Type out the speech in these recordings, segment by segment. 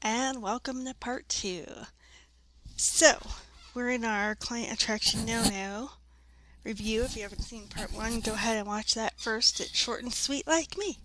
and welcome to part two. So, we're in our client attraction no-no review. If you haven't seen part one, go ahead and watch that first. It's short and sweet like me.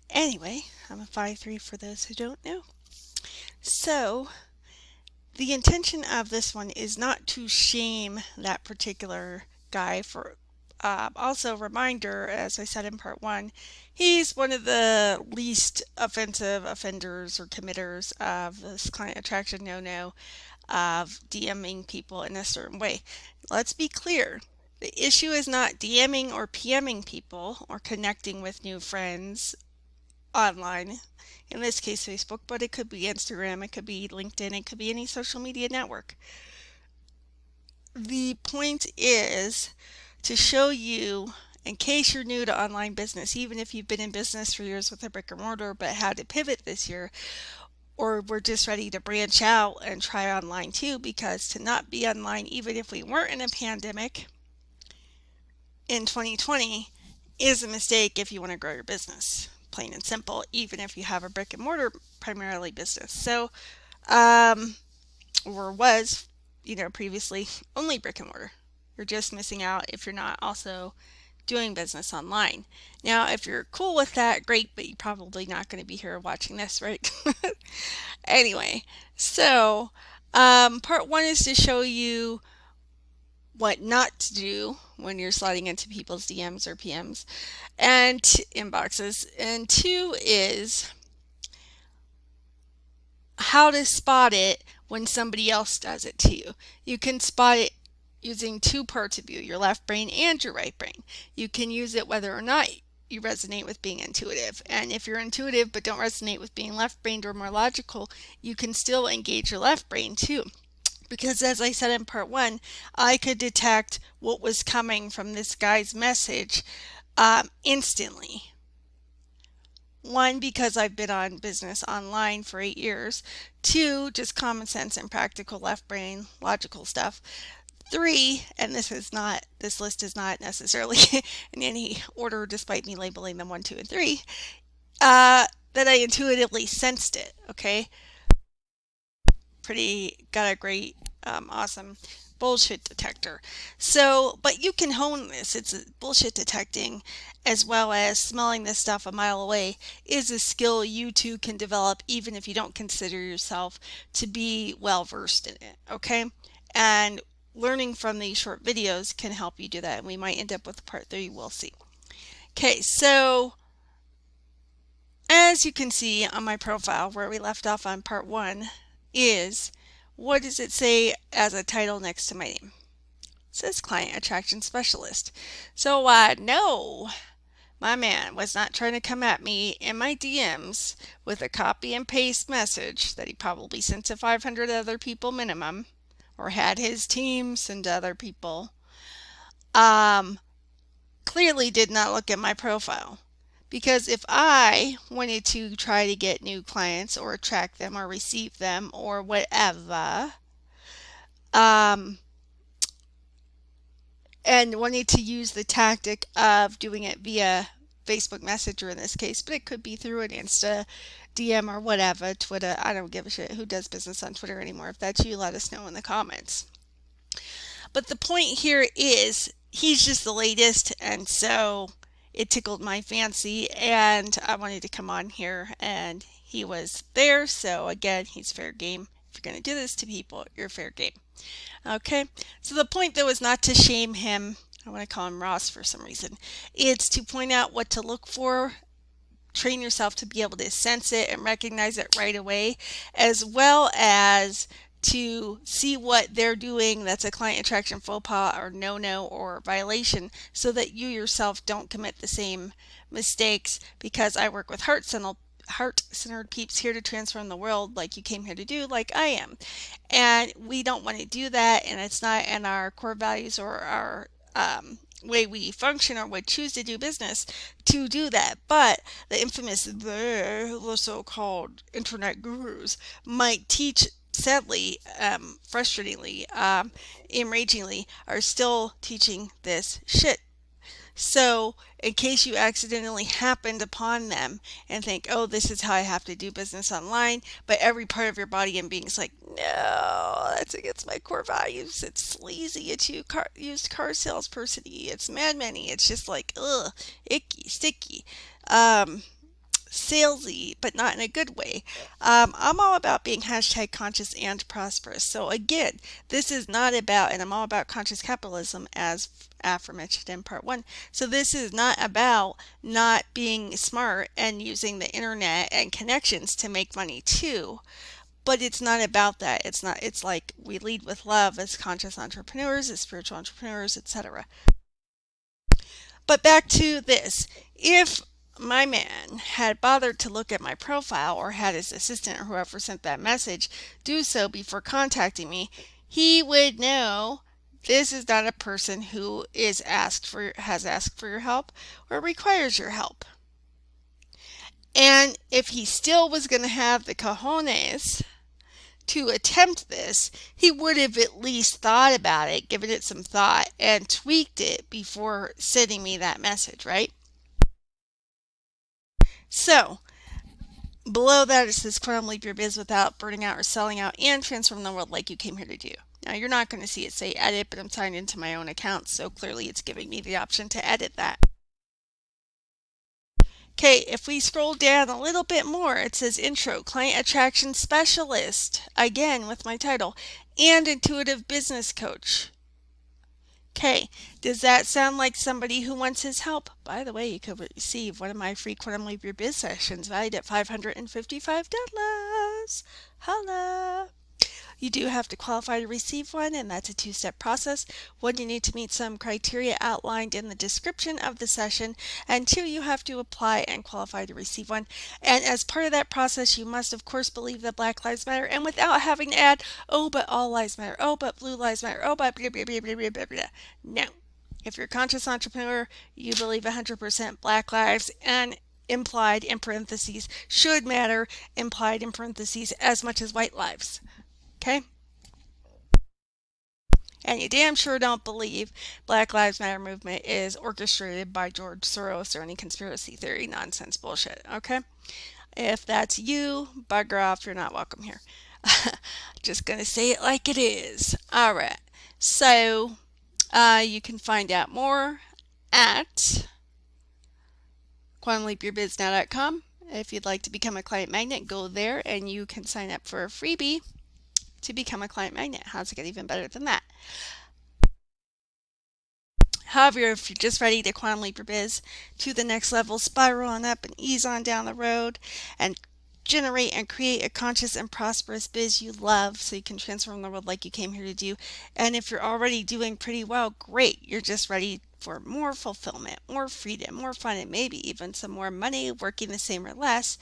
Anyway, I'm a 5'3" for those who don't know. So, the intention of this one is not to shame that particular guy for also, reminder, as I said in part one, he's one of the least offensive offenders or committers of this client attraction no-no of DMing people in a certain way. Let's be clear. The issue is not DMing or PMing people or connecting with new friends online. In this case, Facebook, but it could be Instagram, it could be LinkedIn, it could be any social media network. The point is to show you, in case you're new to online business, even if you've been in business for years with a brick and mortar but had to pivot this year, or we're just ready to branch out and try online too, because to not be online, even if we weren't in a pandemic in 2020, is a mistake if you want to grow your business, plain and simple, even if you have a brick and mortar primarily business. So, or was, previously only brick and mortar. You're just missing out if you're not also doing business online. Now, if you're cool with that, great, but you're probably not going to be here watching this, right? Anyway, so part one is to show you what not to do when you're sliding into people's DMs or PMs and inboxes. And two is how to spot it when somebody else does it to you. You can spot it using two parts of you, your left brain and your right brain. You can use it whether or not you resonate with being intuitive. And if you're intuitive but don't resonate with being left-brained or more logical, you can still engage your left brain too. Because as I said in part one, I could detect what was coming from this guy's message instantly. One, because I've been on business online for 8 years. Two, just common sense and practical left brain logical stuff. Three, and this list is not necessarily in any order despite me labeling them 1, 2, and 3, that I intuitively sensed it, okay? Got a great, awesome bullshit detector. So, but you can hone this. It's a bullshit detecting as well as smelling this stuff a mile away is a skill you too can develop even if you don't consider yourself to be well versed in it, okay? And learning from these short videos can help you do that, and we might end up with part 3, we'll see. Okay, so as you can see on my profile where we left off on part 1 is, what does it say as a title next to my name? It says Client Attraction Specialist. So no, my man was not trying to come at me in my DMs with a copy and paste message that he probably sent to 500 other people minimum, or had his team send to other people. Clearly did not look at my profile. Because if I wanted to try to get new clients or attract them or receive them or whatever, and wanted to use the tactic of doing it via Facebook Messenger in this case, but it could be through an Insta DM or whatever, Twitter, I don't give a shit who does business on Twitter anymore. If that's you, let us know in the comments. But the point here is he's just the latest, and so it tickled my fancy and I wanted to come on here and he was there. So again, he's fair game. If you're going to do this to people, you're fair game. Okay, so the point though is not to shame him. I want to call him Ross for some reason. It's to point out what to look for, train yourself to be able to sense it and recognize it right away, as well as to see what they're doing that's a client attraction faux pas or no or violation, so that you yourself don't commit the same mistakes, because I work with heart-centered peeps here to transform the world like you came here to do, like I am. And we don't want to do that, and it's not in our core values or our way we function or would choose to do business to do that. But the infamous, the so-called internet gurus might teach, sadly, frustratingly, enragingly, are still teaching this shit. So, in case you accidentally happened upon them and think, oh, this is how I have to do business online, but every part of your body and being is like, no, that's against my core values. It's sleazy. It's used car salesperson-y. It's madman-y. It's just like, ugh, icky, sticky. Um, Salesy, but not in a good way. I'm all about being hashtag conscious and prosperous. So again, this is not about, and I'm all about conscious capitalism as aforementioned in part one. So this is not about not being smart and using the internet and connections to make money too. But it's not about that. It's not, it's like we lead with love as conscious entrepreneurs, as spiritual entrepreneurs, etc. But back to this. If my man had bothered to look at my profile or had his assistant or whoever sent that message do so before contacting me, he would know this is not a person who has asked for your help or requires your help. And if he still was going to have the cojones to attempt this, he would have at least thought about it, given it some thought, and tweaked it before sending me that message, right? So, below that it says quantum leap your biz without burning out or selling out and transform the world like you came here to do. Now, you're not going to see it say edit, but I'm signed into my own account, so clearly it's giving me the option to edit that. Okay, if we scroll down a little bit more, it says intro, client attraction specialist, again with my title, and intuitive business coach. Okay, does that sound like somebody who wants his help? By the way, you could receive one of my free Quantum Leap Your Biz sessions valued at $555. Holla! You do have to qualify to receive one, and that's a two-step process. One, you need to meet some criteria outlined in the description of the session, and two, you have to apply and qualify to receive one. And as part of that process, you must, of course, believe that Black Lives Matter, and without having to add, oh, but all lives matter, oh, but blue lives matter, oh, but blah, blah, blah, blah, blah, blah, blah. No. If you're a conscious entrepreneur, you believe 100% Black lives, and implied in parentheses should matter, implied in parentheses as much as white lives. Okay? And you damn sure don't believe Black Lives Matter movement is orchestrated by George Soros or any conspiracy theory nonsense bullshit. Okay? If that's you, bugger off. You're not welcome here. Just gonna say it like it is. All right. So you can find out more at quantumleapyourbiznow.com. If you'd like to become a client magnet, go there and you can sign up for a freebie to become a client magnet. How's it get even better than that? However, if you're just ready to quantum leap your biz to the next level, spiral on up and ease on down the road and generate and create a conscious and prosperous biz you love so you can transform the world like you came here to do. And if you're already doing pretty well, great. You're just ready for more fulfillment, more freedom, more fun, and maybe even some more money working the same or less,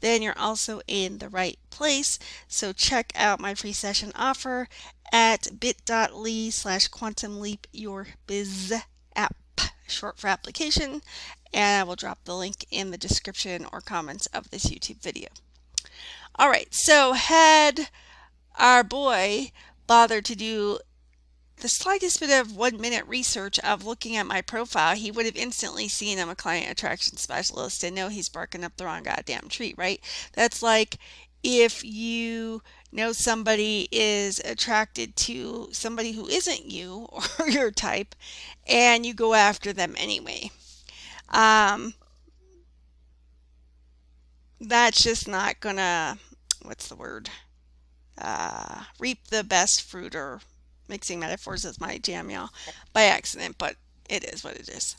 then you're also in the right place. So check out my free session offer at bit.ly/quantumleapyourbiz app, short for application, and I will drop the link in the description or comments of this YouTube video. All right, so had our boy bothered to do the slightest bit of 1 minute research of looking at my profile, he would have instantly seen I'm a client attraction specialist and know he's barking up the wrong goddamn tree, right? That's like if you know somebody is attracted to somebody who isn't you or your type and you go after them anyway. That's just not gonna, what's the word? Reap the best fruit, or mixing metaphors is my jam, y'all, by accident, but it is what it is.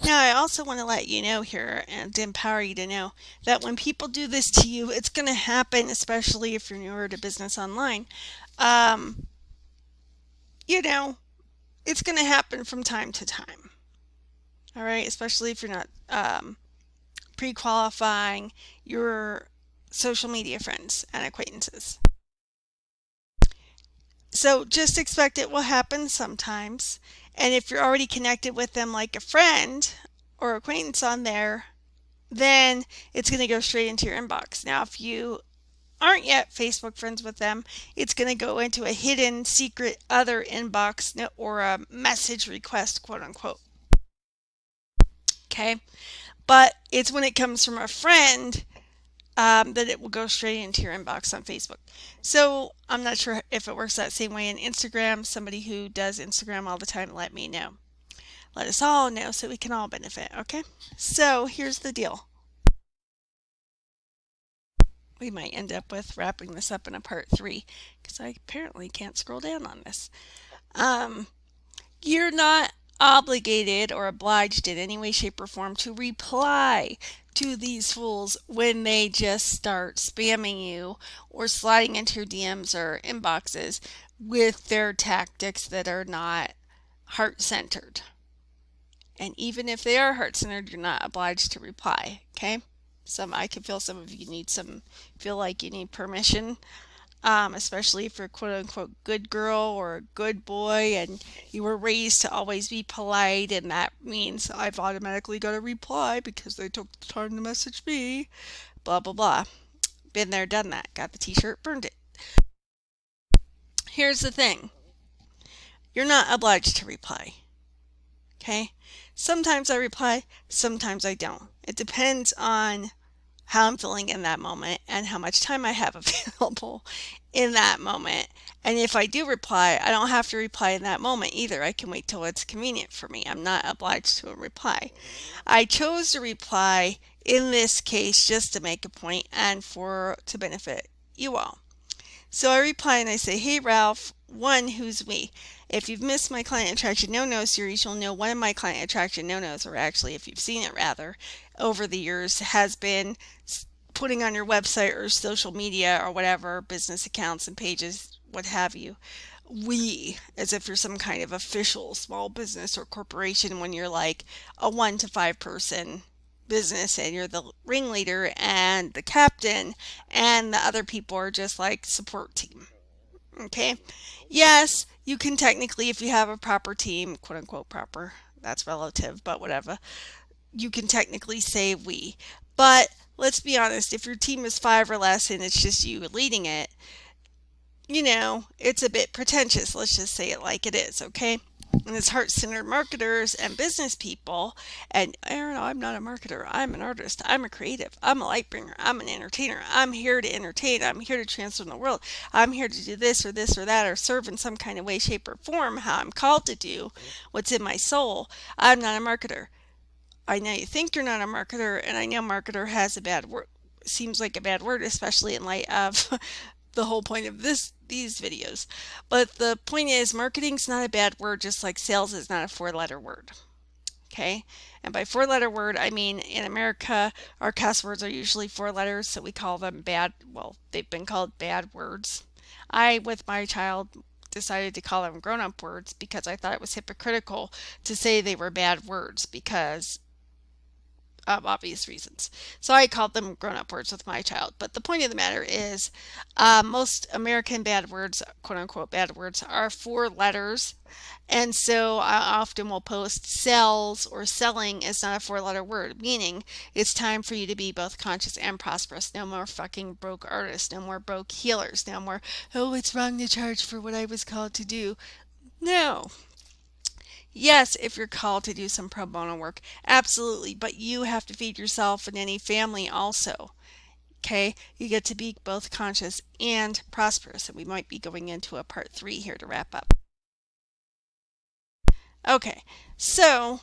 Now, I also want to let you know here and empower you to know that when people do this to you, it's going to happen, especially if you're newer to business online. You know, it's going to happen from time to time. All right, especially if you're not pre-qualifying your social media friends and acquaintances. So just expect it will happen sometimes. And if you're already connected with them like a friend or acquaintance on there, then it's going to go straight into your inbox. Now, if you aren't yet Facebook friends with them, it's going to go into a hidden secret other inbox or a message request, quote unquote. Okay. But it's when it comes from a friend that it will go straight into your inbox on Facebook. So I'm not sure if it works that same way in Instagram. Somebody who does Instagram all the time, let me know. Let us all know so we can all benefit, okay? So here's the deal. We might end up with wrapping this up in a part 3 because I apparently can't scroll down on this. You're not obligated or obliged in any way, shape, or form to reply to these fools when they just start spamming you or sliding into your DMs or inboxes with their tactics that are not heart-centered. And even if they are heart-centered, you're not obliged to reply, okay? I can feel some of you feel like you need permission, especially if you're a quote unquote good girl or a good boy and you were raised to always be polite, and that means I've automatically got to reply because they took the time to message me, blah, blah, blah. Been there, done that. Got the t-shirt, burned it. Here's the thing. You're not obliged to reply. Okay? Sometimes I reply, sometimes I don't. It depends on how I'm feeling in that moment and how much time I have available in that moment. And if I do reply, I don't have to reply in that moment either. I can wait till it's convenient for me. I'm not obliged to a reply. I chose to reply in this case just to make a point and to benefit you all. So I reply and I say, hey Ralph, one, who's we? If you've missed my Client Attraction No-No series, you'll know one of my Client Attraction No-Nos, or actually if you've seen it rather, over the years, has been putting on your website or social media or whatever, business accounts and pages, what have you, we, as if you're some kind of official small business or corporation when you're like a 1 to 5 person business and you're the ringleader and the captain and the other people are just like support team. Okay. Yes, you can technically, if you have a proper team, quote unquote proper, that's relative, but whatever, you can technically say we. But let's be honest, if your team is 5 or less and it's just you leading it, it's a bit pretentious. Let's just say it like it is, okay? And as heart-centered marketers and business people, and Aaron, I'm not a marketer, I'm an artist, I'm a creative, I'm a light bringer, I'm an entertainer, I'm here to entertain, I'm here to transform the world, I'm here to do this or that or serve in some kind of way, shape, or form, how I'm called to do what's in my soul. I'm not a marketer. I know you think you're not a marketer, and I know marketer has a bad word, seems like a bad word, especially in light of the whole point of these videos. But the point is, marketing's not a bad word, just like sales is not a 4-letter word. Okay? And by 4-letter word, I mean in America, our cuss words are usually 4 letters, so we call them they've been called bad words. I, with my child, decided to call them grown-up words because I thought it was hypocritical to say they were bad words because obvious reasons. So I called them grown-up words with my child. But the point of the matter is, most American bad words, quote-unquote bad words, are 4 letters. And so I often will post sells or selling is not a 4-letter word, meaning it's time for you to be both conscious and prosperous. No more fucking broke artists, no more broke healers, no more, oh, it's wrong to charge for what I was called to do. No. Yes, if you're called to do some pro bono work, absolutely, but you have to feed yourself and any family also. Okay, you get to be both conscious and prosperous, and we might be going into a part 3 here to wrap up. Okay, so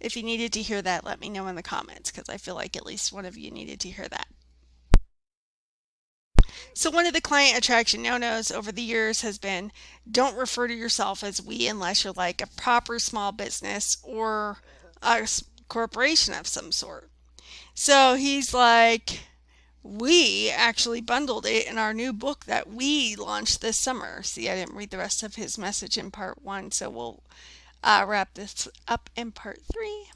if you needed to hear that, let me know in the comments because I feel like at least one of you needed to hear that. So one of the client attraction no-nos over the years has been, don't refer to yourself as we unless you're like a proper small business or a corporation of some sort. So he's like, we actually bundled it in our new book that we launched this summer. See, I didn't read the rest of his message in part 1, so we'll wrap this up in part 3.